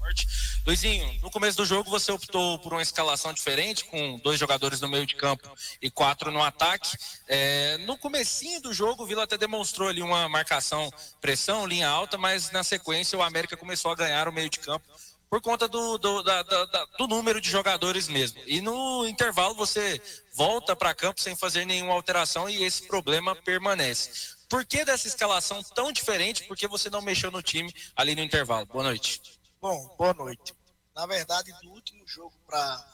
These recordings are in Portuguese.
Esporte. Luizinho, no começo do jogo você optou por uma escalação diferente, com 2 jogadores no meio de campo e 4 no ataque. No comecinho do jogo, o Vila até demonstrou ali uma marcação, pressão, linha alta, mas na sequência o América começou a ganhar o meio de campo por conta do número de jogadores mesmo. E no intervalo você volta para campo sem fazer nenhuma alteração e esse problema permanece. Por que dessa escalação tão diferente? Por que você não mexeu no time ali no intervalo? Boa noite. Bom, boa noite. Na verdade, do último jogo para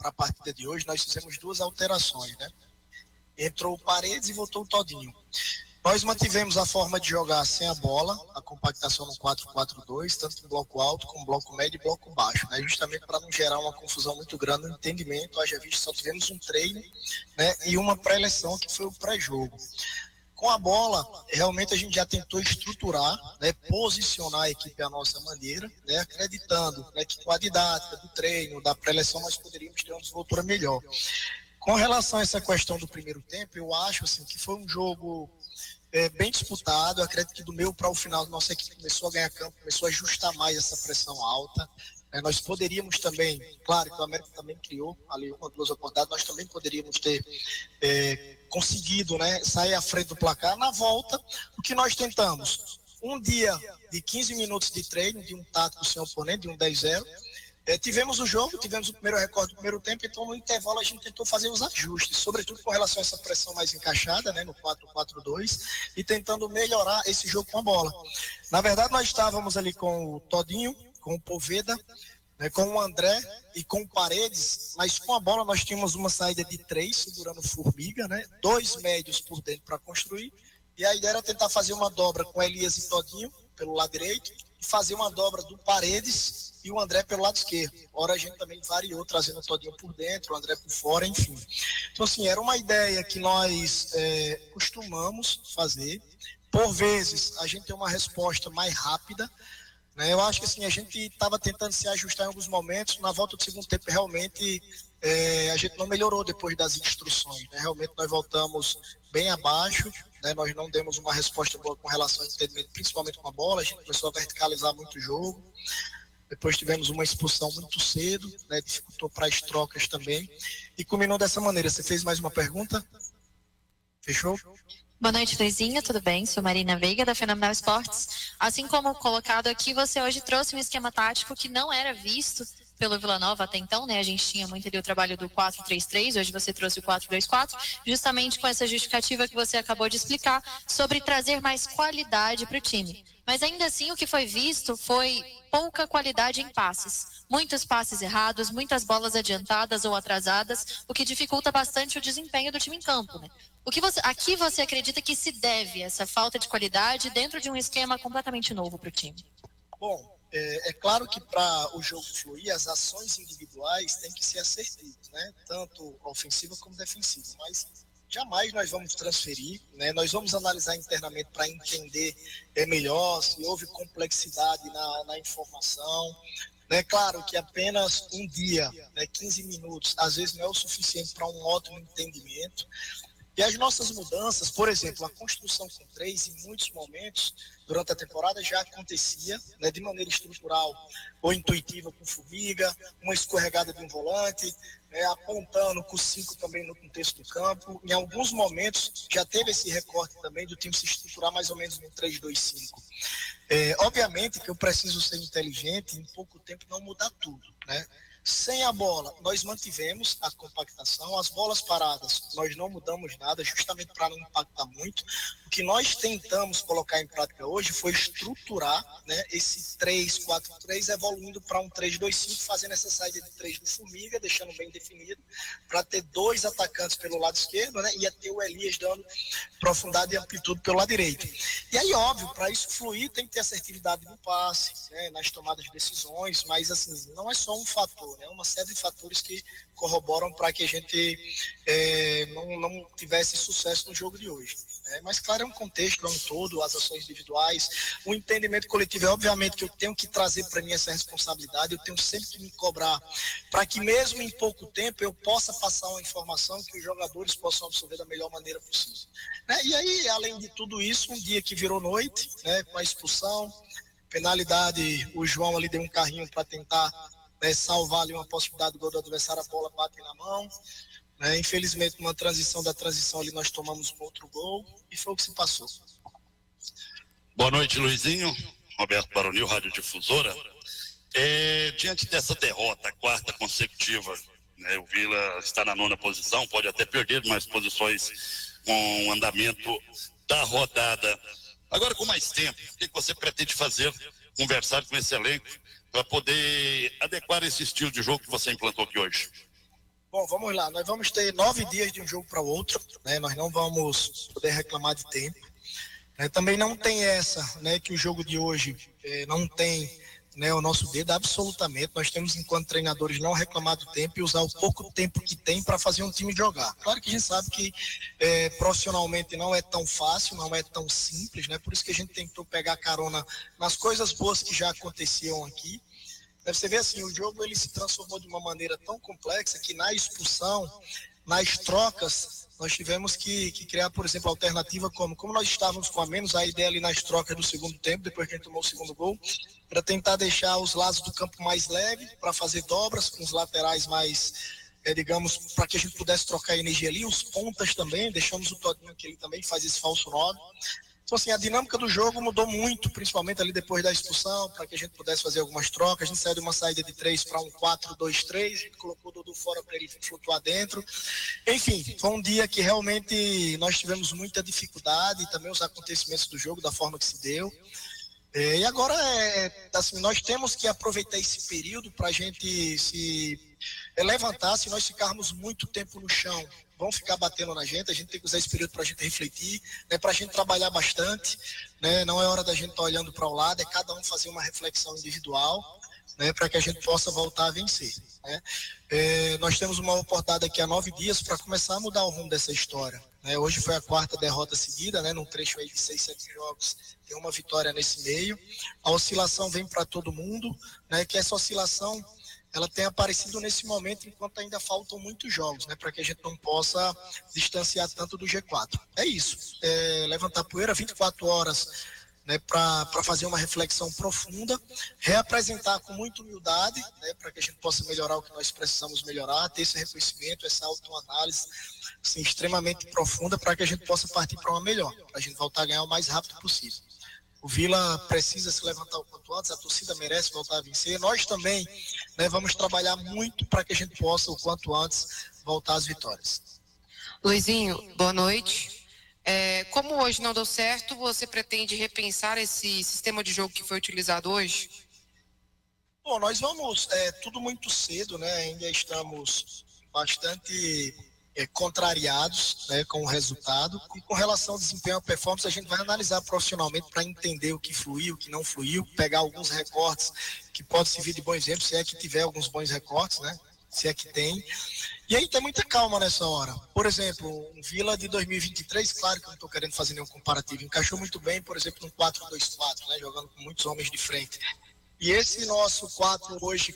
a partida de hoje, nós fizemos 2 alterações, né? Entrou o Paredes e voltou o Todinho. Nós mantivemos a forma de jogar sem a bola, a compactação no 4-4-2, tanto no bloco alto como bloco médio e bloco baixo, né? Justamente para não gerar uma confusão muito grande no entendimento. Haja visto, só tivemos um treino, né? E uma pré-eleção que foi o pré-jogo. Com a bola, realmente a gente já tentou estruturar, né, posicionar a equipe à nossa maneira, né, acreditando, né, que com a didática do treino, da pré-eleção, nós poderíamos ter uma desenvoltura melhor. Com relação a essa questão do primeiro tempo, eu acho assim, que foi um jogo bem disputado. Eu acredito que do meio para o final, nossa equipe começou a ganhar campo, começou a ajustar mais essa pressão alta. Nós poderíamos também, claro que o América também criou ali 1 ou 2 oportunidades, nós também poderíamos ter conseguido, né, sair à frente do placar. Na volta, o que nós tentamos? Um dia de 15 minutos de treino, de um tático sem oponente, de um 10-0. Tivemos o jogo, tivemos o primeiro recorde do primeiro tempo, então no intervalo a gente tentou fazer os ajustes, sobretudo com relação a essa pressão mais encaixada, né, no 4-4-2, e tentando melhorar esse jogo com a bola. Na verdade, nós estávamos ali com o Todinho, com o Poveda, né, com o André e com o Paredes, mas com a bola nós tínhamos uma saída de 3, segurando Formiga, né, 2 médios por dentro para construir, e a ideia era tentar fazer uma dobra com Elias e Todinho pelo lado direito, e fazer uma dobra do Paredes e o André pelo lado esquerdo. Ora a gente também variou, trazendo o Todinho por dentro, o André por fora, enfim. Então assim, era uma ideia que nós costumamos fazer. Por vezes a gente tem uma resposta mais rápida, né? Eu acho que assim, a gente estava tentando se ajustar em alguns momentos. Na volta do segundo tempo, realmente, a gente não melhorou depois das instruções, né? Realmente nós voltamos bem abaixo, né? Nós não demos uma resposta boa com relação ao entendimento, principalmente com a bola. A gente começou a verticalizar muito o jogo. Depois tivemos uma expulsão muito cedo, né? Dificultou para as trocas também. E culminou dessa maneira. Você fez mais uma pergunta? Fechou? Boa noite, Luizinho, tudo bem? Sou Marina Veiga, da Fenomenal Esportes. Assim como colocado aqui, você hoje trouxe um esquema tático que não era visto pelo Vila Nova até então, né? A gente tinha muito ali o trabalho do 4-3-3, hoje você trouxe o 4-2-4, justamente com essa justificativa que você acabou de explicar, sobre trazer mais qualidade para o time. Mas ainda assim, o que foi visto foi pouca qualidade em passes. Muitos passes errados, muitas bolas adiantadas ou atrasadas, o que dificulta bastante o desempenho do time em campo, né? Aqui você acredita que se deve essa falta de qualidade dentro de um esquema completamente novo para o time? Bom, é claro que para o jogo fluir, as ações individuais têm que ser assertivas, né? Tanto ofensiva como defensiva, mas jamais nós vamos transferir, né? Nós vamos analisar internamente para entender melhor se houve complexidade na informação. É claro que apenas um dia, né, 15 minutos, às vezes não é o suficiente para um ótimo entendimento. E as nossas mudanças, por exemplo, a construção com 3, em muitos momentos, durante a temporada, já acontecia, né, de maneira estrutural ou intuitiva com Formiga, uma escorregada de um volante, apontando com 5 também no contexto do campo. Em alguns momentos, já teve esse recorte também do time se estruturar mais ou menos no 3-2-5. Obviamente que eu preciso ser inteligente e em pouco tempo não mudar tudo, né? Sem a bola, nós mantivemos a compactação. As bolas paradas, nós não mudamos nada, justamente para não impactar muito. O que nós tentamos colocar em prática hoje foi estruturar, né, esse 3-4-3, evoluindo para um 3-2-5, fazendo essa saída de 3 do Formiga, deixando bem definido, para ter 2 atacantes pelo lado esquerdo, né, e ter o Elias dando profundidade e amplitude pelo lado direito. E aí, óbvio, para isso fluir, tem que ter assertividade no passe, né, nas tomadas de decisões, mas assim, não é só um fator, né, uma série de fatores que corroboram para que a gente não tivesse sucesso no jogo de hoje. Mas, claro, é um contexto, é um todo, as ações individuais, o entendimento coletivo. Obviamente que eu tenho que trazer para mim essa responsabilidade, eu tenho sempre que me cobrar, para que mesmo em pouco tempo eu possa passar uma informação que os jogadores possam absorver da melhor maneira possível. E aí, além de tudo isso, um dia que virou noite, com a expulsão, penalidade, o João ali deu um carrinho para tentar, né, salvar ali uma possibilidade do gol do adversário, a bola bate na mão. Né? Infelizmente, numa transição ali, nós tomamos um outro gol e foi o que se passou. Boa noite, Luizinho. Roberto Baronil, Rádio Difusora. Diante dessa derrota, a quarta consecutiva, né, o Vila está na 9ª posição, pode até perder mais posições com o andamento da rodada. Agora, com mais tempo, o que você pretende fazer, conversar com esse elenco, para poder adequar esse estilo de jogo que você implantou aqui hoje? Bom, vamos lá. Nós vamos ter 9 dias de um jogo para o outro, né? Nós não vamos poder reclamar de tempo. Também não tem essa, né, que o jogo de hoje não tem, né, o nosso dedo, absolutamente. Nós temos, enquanto treinadores, não reclamar do tempo e usar o pouco tempo que tem para fazer um time jogar. Claro que a gente sabe que profissionalmente não é tão fácil, não é tão simples, né? Por isso que a gente tentou pegar carona nas coisas boas que já aconteciam aqui. Você vê assim, o jogo ele se transformou de uma maneira tão complexa que na expulsão, nas trocas, nós tivemos que criar, por exemplo, alternativa como nós estávamos com a menos, a ideia ali nas trocas do segundo tempo, depois que a gente tomou o segundo gol, para tentar deixar os lados do campo mais leve, para fazer dobras com os laterais mais, digamos, para que a gente pudesse trocar energia ali, os pontas também, deixamos o Todinho que ele também faz esse falso 9. Então, assim, a dinâmica do jogo mudou muito, principalmente ali depois da expulsão, para que a gente pudesse fazer algumas trocas. A gente saiu de uma saída de 3 para um 4-2-3, a gente colocou o Dudu fora para ele flutuar dentro. Enfim, foi um dia que realmente nós tivemos muita dificuldade, e também os acontecimentos do jogo, da forma que se deu. E agora, assim, nós temos que aproveitar esse período para a gente se levantar. Se nós ficarmos muito tempo no chão, vão ficar batendo na gente. A gente tem que usar esse período para a gente refletir, né, para a gente trabalhar bastante. Né, não é hora da gente estar olhando para o lado, é cada um fazer uma reflexão individual, né, para que a gente possa voltar a vencer. Né. Nós temos uma oportunidade aqui há 9 dias para começar a mudar o rumo dessa história. Né. Hoje foi a 4ª derrota seguida, né, num trecho aí de 6, 7 jogos, tem uma vitória nesse meio. A oscilação vem para todo mundo, né, que essa oscilação ela tem aparecido nesse momento enquanto ainda faltam muitos jogos, né, para que a gente não possa distanciar tanto do G4. É isso, levantar poeira 24 horas, né, para fazer uma reflexão profunda, reapresentar com muita humildade, né, para que a gente possa melhorar o que nós precisamos melhorar, ter esse reconhecimento, essa autoanálise assim, extremamente profunda, para que a gente possa partir para uma melhor, para a gente voltar a ganhar o mais rápido possível. O Vila precisa se levantar o quanto antes, a torcida merece voltar a vencer. Nós também, né, vamos trabalhar muito para que a gente possa, o quanto antes, voltar às vitórias. Luizinho, boa noite. Como hoje não deu certo, você pretende repensar esse sistema de jogo que foi utilizado hoje? Bom, nós vamos, tudo muito cedo, né? Ainda estamos bastante contrariados, né, com o resultado, e com relação ao desempenho e performance a gente vai analisar profissionalmente para entender o que fluiu, o que não fluiu, pegar alguns recortes que podem servir de bom exemplo, se é que tiver alguns bons recortes, né, se é que tem, e aí tem muita calma nessa hora. Por exemplo, um Vila de 2023, claro que eu não estou querendo fazer nenhum comparativo, encaixou muito bem, por exemplo, no 4-2-4, né, jogando com muitos homens de frente, e esse nosso 4 hoje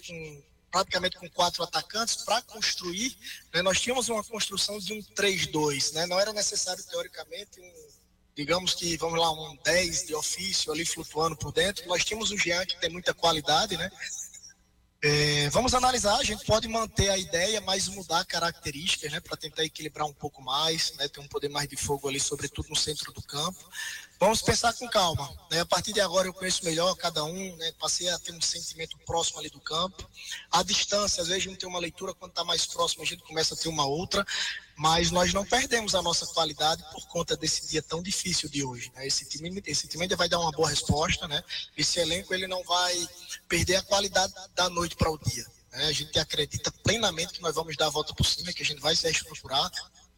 praticamente com 4 atacantes, para construir, né, nós tínhamos uma construção de um 3-2, né, não era necessário teoricamente digamos que, vamos lá, um 10 de ofício ali flutuando por dentro. Nós tínhamos o Jean que tem muita qualidade, né, vamos analisar, a gente pode manter a ideia, mas mudar características, né, para tentar equilibrar um pouco mais, né, ter um poder mais de fogo ali, sobretudo no centro do campo. Vamos pensar com calma, né? A partir de agora eu conheço melhor cada um, né? Passei a ter um sentimento próximo ali do campo. A distância, às vezes a gente tem uma leitura, quando está mais próximo a gente começa a ter uma outra, mas nós não perdemos a nossa qualidade por conta desse dia tão difícil de hoje, né? Esse time ainda vai dar uma boa resposta, né? Esse elenco ele não vai perder a qualidade da noite para o dia, né? A gente acredita plenamente que nós vamos dar a volta por cima, que a gente vai se reestruturar.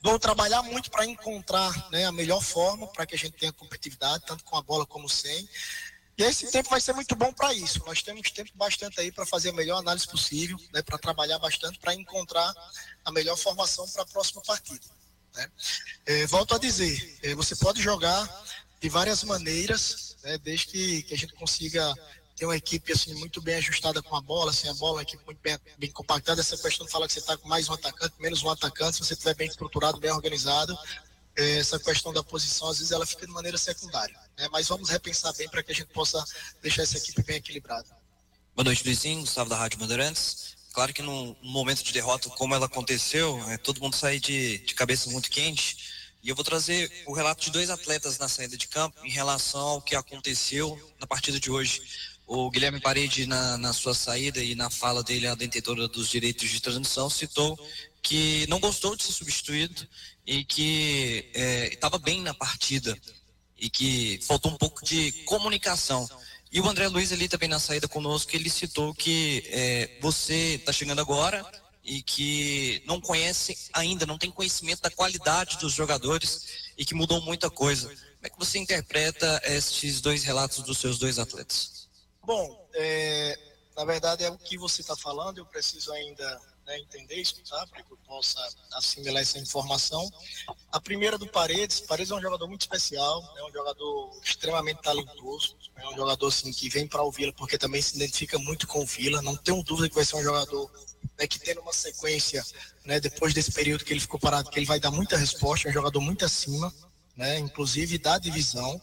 Vou trabalhar muito para encontrar, né, a melhor forma para que a gente tenha competitividade, tanto com a bola como sem. E esse tempo vai ser muito bom para isso. Nós temos tempo bastante aí para fazer a melhor análise possível, né, para trabalhar bastante, para encontrar a melhor formação para a próxima partida, né? Volto a dizer, você pode jogar de várias maneiras, né, desde que a gente consiga ter uma equipe assim, muito bem ajustada com a bola, sem a bola, uma equipe muito bem compactada. Essa questão fala que você está com mais um atacante, menos um atacante, se você estiver bem estruturado, bem organizado, essa questão da posição, às vezes ela fica de maneira secundária, né? Mas vamos repensar bem para que a gente possa deixar essa equipe bem equilibrada. Boa noite, Luizinho, Gustavo da Rádio Bandeirantes. Claro que num momento de derrota como ela aconteceu, todo mundo sai de cabeça muito quente. E eu vou trazer o relato de 2 atletas na saída de campo em relação ao que aconteceu na partida de hoje. O Guilherme Parede, na sua saída e na fala dele, a detentora dos direitos de transmissão, citou que não gostou de ser substituído e que estava bem na partida e que faltou um pouco de comunicação. E o André Luiz ali também na saída conosco, ele citou que você está chegando agora e que não conhece ainda, não tem conhecimento da qualidade dos jogadores e que mudou muita coisa. Como é que você interpreta estes 2 relatos dos seus 2 atletas? Bom, na verdade é o que você está falando, eu preciso ainda entender, escutar, para que eu possa assimilar essa informação. A primeira do Paredes é um jogador muito especial, é um jogador extremamente talentoso, é um jogador assim, que vem para o Vila porque também se identifica muito com o Vila, não tenho dúvida que vai ser um jogador que tendo uma sequência, depois desse período que ele ficou parado, que ele vai dar muita resposta, é um jogador muito acima, inclusive da divisão.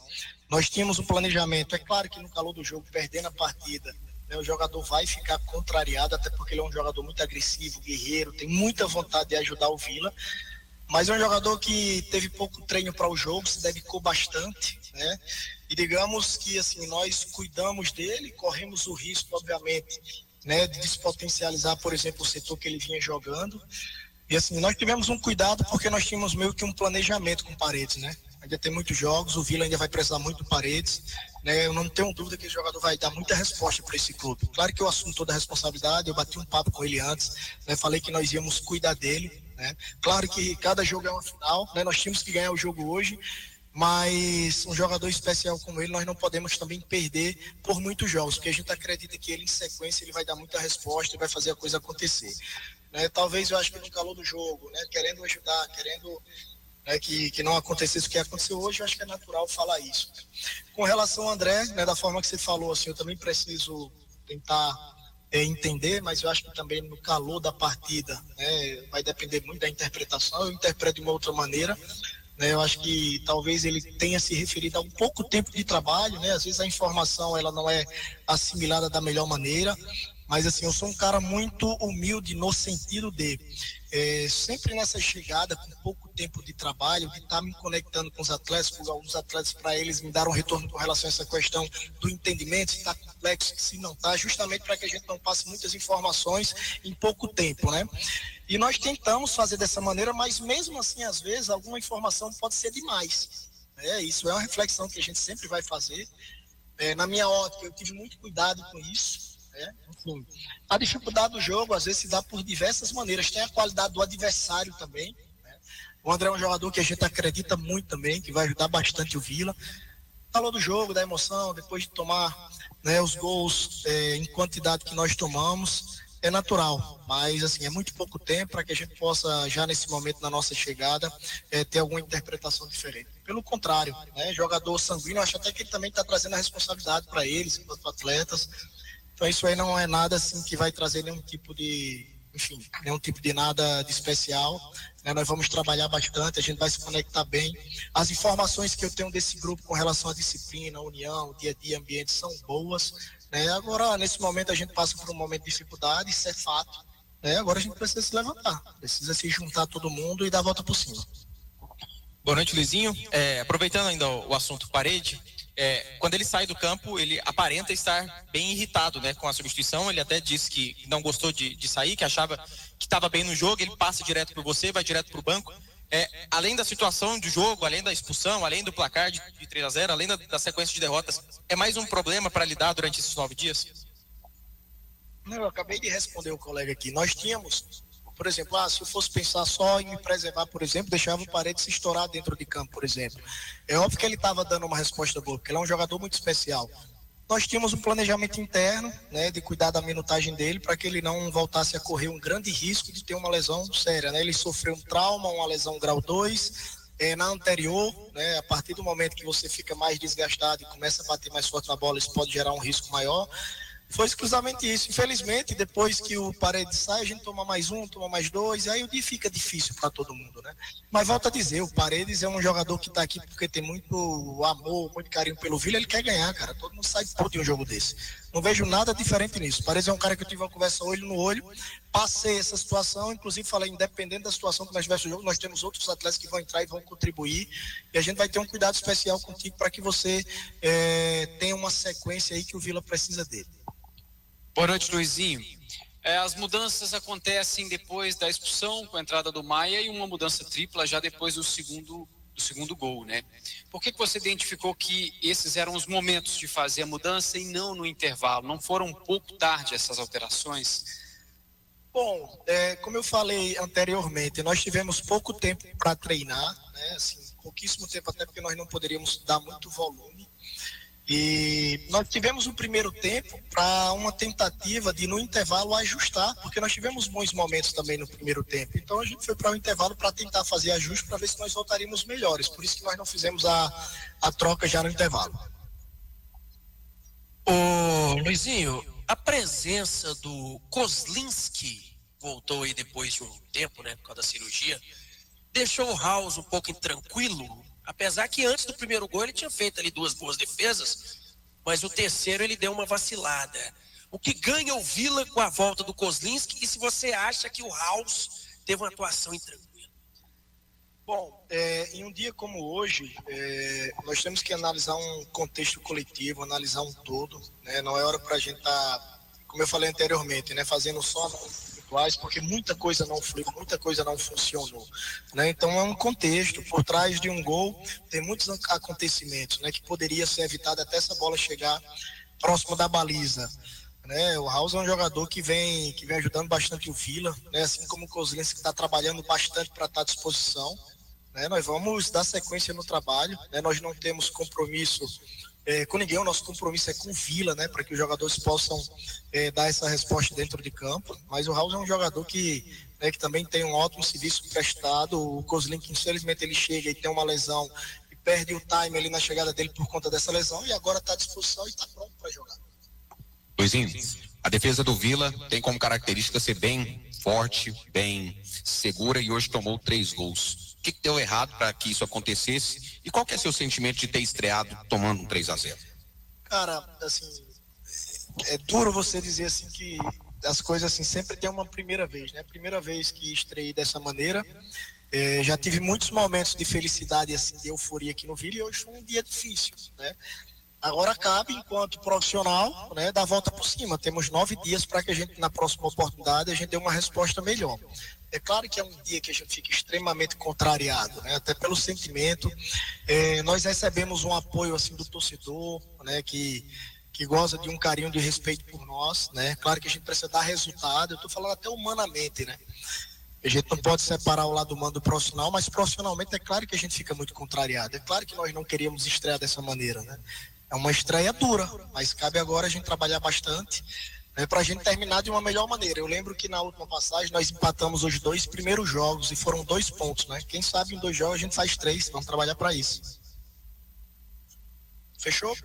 Nós tínhamos um planejamento, é claro que no calor do jogo, perdendo a partida, o jogador vai ficar contrariado, até porque ele é um jogador muito agressivo, guerreiro, tem muita vontade de ajudar o Vila, mas é um jogador que teve pouco treino para o jogo, se dedicou bastante, e digamos que assim, nós cuidamos dele, corremos o risco, obviamente, de despotencializar, por exemplo, o setor que ele vinha jogando, e assim, nós tivemos um cuidado porque nós tínhamos meio que um planejamento com Paredes, ainda tem muitos jogos, o Vila ainda vai precisar muito do Paredes, eu não tenho dúvida que o jogador vai dar muita resposta para esse clube. Claro que eu assumo toda a responsabilidade, eu bati um papo com ele antes, falei que nós íamos cuidar dele, claro que cada jogo é uma final, nós tínhamos que ganhar o jogo hoje, mas um jogador especial como ele nós não podemos também perder por muitos jogos, porque a gente acredita que ele em sequência ele vai dar muita resposta e vai fazer a coisa acontecer. Talvez eu acho que no calor do jogo, querendo ajudar, querendo que não acontecesse o que aconteceu hoje, eu acho que é natural falar isso. Com relação ao André, da forma que você falou, assim, eu também preciso tentar entender, mas eu acho que também no calor da partida vai depender muito da interpretação, eu interpreto de uma outra maneira. Eu acho que talvez ele tenha se referido a um pouco tempo de trabalho, às vezes a informação ela não é assimilada da melhor maneira, mas assim, eu sou um cara muito humilde no sentido de sempre nessa chegada, com pouco tempo de trabalho, de estar me conectando com os atletas, com alguns atletas, para eles me dar um retorno com relação a essa questão do entendimento, se está complexo, se não está, justamente para que a gente não passe muitas informações em pouco tempo, E nós tentamos fazer dessa maneira, mas mesmo assim, às vezes, alguma informação pode ser demais. Isso é uma reflexão que a gente sempre vai fazer. Na minha ótica, eu tive muito cuidado com isso. Enfim, a dificuldade do jogo às vezes se dá por diversas maneiras, tem a qualidade do adversário também, O André é um jogador que a gente acredita muito também, que vai ajudar bastante o Vila. Falou do jogo, da emoção, depois de tomar os gols em quantidade que nós tomamos, é natural, mas assim, é muito pouco tempo para que a gente possa, já nesse momento na nossa chegada, ter alguma interpretação diferente. Pelo contrário, jogador sanguíneo, acho até que ele também está trazendo a responsabilidade para eles, enquanto atletas. Então isso aí não é nada assim que vai trazer nenhum tipo de nada de especial, Nós vamos trabalhar bastante, a gente vai se conectar bem. As informações que eu tenho desse grupo com relação à disciplina, à união, dia a dia, ambiente, são boas, Agora, nesse momento, a gente passa por um momento de dificuldade, isso é fato, Agora a gente precisa se levantar, precisa se juntar todo mundo e dar a volta por cima. Boa noite, Luizinho. Aproveitando ainda o assunto Parede, quando ele sai do campo, ele aparenta estar bem irritado, com a substituição. Ele até disse que não gostou de sair, que achava que estava bem no jogo. Ele passa direto por você, vai direto para o banco. Além da situação do jogo, além da expulsão, além do placar de 3-0, além da sequência de derrotas, é mais um problema para lidar durante esses 9 dias? Não, eu acabei de responder o colega aqui. Nós tínhamos, por exemplo, se eu fosse pensar só em me preservar, por exemplo, deixava o Paredes se estourar dentro de campo, por exemplo. É óbvio que ele estava dando uma resposta boa, porque ele é um jogador muito especial. Nós tínhamos um planejamento interno, de cuidar da minutagem dele, para que ele não voltasse a correr um grande risco de ter uma lesão séria, Ele sofreu um trauma, uma lesão grau 2, na anterior, a partir do momento que você fica mais desgastado e começa a bater mais forte na bola, isso pode gerar um risco maior. Foi exclusivamente isso. Infelizmente, depois que o Paredes sai, a gente toma mais um, toma mais dois, e aí o dia fica difícil para todo mundo, né? Mas volto a dizer, o Paredes é um jogador que está aqui porque tem muito amor, muito carinho pelo Vila, ele quer ganhar, cara. Todo mundo sai puto em um jogo desse. Não vejo nada diferente nisso. O Paredes é um cara que eu tive uma conversa olho no olho, passei essa situação, inclusive falei, independente da situação que nós tivermos no jogo, nós temos outros atletas que vão entrar e vão contribuir, e a gente vai ter um cuidado especial contigo para que você tenha uma sequência aí que o Vila precisa dele. Boa noite, Luizinho. As mudanças acontecem depois da expulsão com a entrada do Maia e uma mudança tripla já depois do segundo gol, né? Por que você identificou que esses eram os momentos de fazer a mudança e não no intervalo? Não foram um pouco tarde essas alterações? Bom, como eu falei anteriormente, nós tivemos pouco tempo para treinar, né? Assim, pouquíssimo tempo, até porque nós não poderíamos dar muito volume. E nós tivemos o primeiro tempo para uma tentativa de, no intervalo, ajustar, porque nós tivemos bons momentos também no primeiro tempo. Então a gente foi para o intervalo para tentar fazer ajuste para ver se nós voltaríamos melhores. Por isso que nós não fizemos a troca já no intervalo. Ô, Luizinho, a presença do Kozlinski voltou aí depois de um tempo, né, por causa da cirurgia, deixou o House um pouco intranquilo. Apesar que antes do primeiro gol ele tinha feito ali 2 boas defesas, mas o terceiro ele deu uma vacilada. O que ganha o Vila com a volta do Kozlinski e se você acha que o House teve uma atuação intranquila? Bom, em um dia como hoje, nós temos que analisar um contexto coletivo, analisar um todo, né? Não é hora para a gente estar, como eu falei anteriormente, né, fazendo só porque muita coisa não fluiu, muita coisa não funcionou, né? Então é um contexto, por trás de um gol tem muitos acontecimentos, né, que poderia ser evitado até essa bola chegar próximo da baliza, né? O House é um jogador que vem ajudando bastante o Vila, né? Assim como o Kozlinski, que está trabalhando bastante para estar à disposição, né? Nós vamos dar sequência no trabalho, né? Nós não temos compromisso com ninguém, o nosso compromisso é com o Vila, né, para que os jogadores possam dar essa resposta dentro de campo, mas o House é um jogador que também tem um ótimo serviço prestado. O Kozlinski, infelizmente, ele chega e tem uma lesão e perde o time ali na chegada dele por conta dessa lesão, e agora está à disposição e está pronto para jogar. Luizinho, a defesa do Vila tem como característica ser bem forte, bem segura, e hoje tomou 3 gols. O que deu errado para que isso acontecesse? E qual que é seu sentimento de ter estreado tomando um 3-0? Cara, assim, é duro você dizer assim que as coisas assim sempre tem uma primeira vez, né? Primeira vez que estreiei dessa maneira, já tive muitos momentos de felicidade, assim, de euforia aqui no Vila, e hoje foi um dia difícil, né? Agora cabe, enquanto profissional, né, dar a volta por cima. Temos 9 dias para que a gente, na próxima oportunidade, a gente dê uma resposta melhor. É claro que é um dia que a gente fica extremamente contrariado, né, até pelo sentimento. Nós recebemos um apoio assim do torcedor, né, que goza de um carinho, de respeito por nós, né. Claro que a gente precisa dar resultado. Eu estou falando até humanamente, né. A gente não pode separar o lado humano do profissional, mas profissionalmente é claro que a gente fica muito contrariado. É claro que nós não queríamos estrear dessa maneira, né. É uma estreia dura, mas cabe agora a gente trabalhar bastante, né, para a gente terminar de uma melhor maneira. Eu lembro que na última passagem nós empatamos os 2 primeiros jogos e foram 2 pontos, né? Quem sabe em 2 jogos a gente faz 3, vamos trabalhar para isso. Fechou?